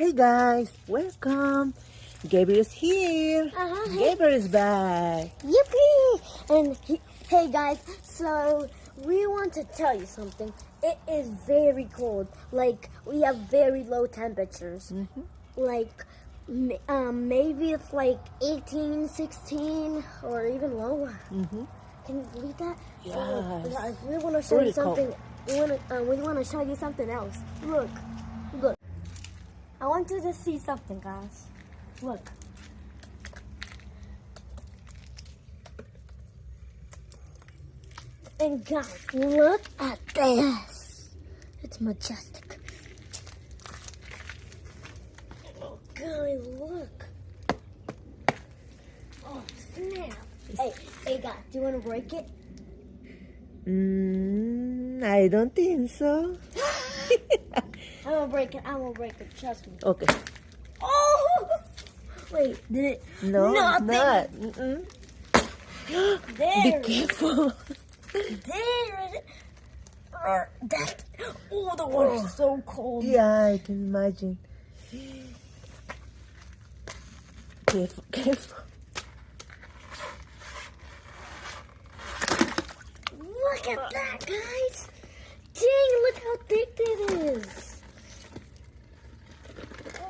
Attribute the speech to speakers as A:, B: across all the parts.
A: Hey guys, welcome. Gabriel's here. Gabriel is back.
B: Yippee! And hey guys, so we want to tell you something. It is very cold. Like we have very low temperatures. Like maybe it's like 18, 16, or even lower. Can you believe that?
A: Yes.
B: So, guys, we want to show you something. We want to show you something else. Look. I want you to see something, guys. Look. And guys, look at this. It's majestic. Oh, guys, look. Oh, snap. Hey, guys, do you want to break it?
A: I don't think so.
B: I won't break it, trust me.
A: Okay.
B: Oh! Wait, did it?
A: No,
B: Nothing.
A: not.
B: There.
A: Be careful.
B: There. That. Oh, the water's so cold.
A: Yeah, I can imagine. Careful, careful.
B: Look at that, guys. Dang, look how thick it is.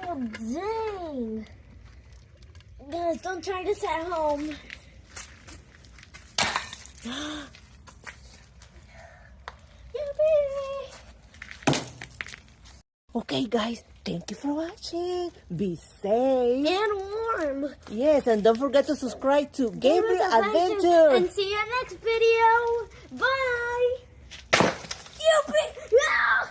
B: Oh, dang. Guys, don't try this at home. Yippee!
A: Okay, guys, thank you for watching. Be safe.
B: And warm.
A: Yes, and don't forget to subscribe to Gabriel
B: Adventure.
A: Adventure.
B: And see you next video. Bye. Yippee! Yeah.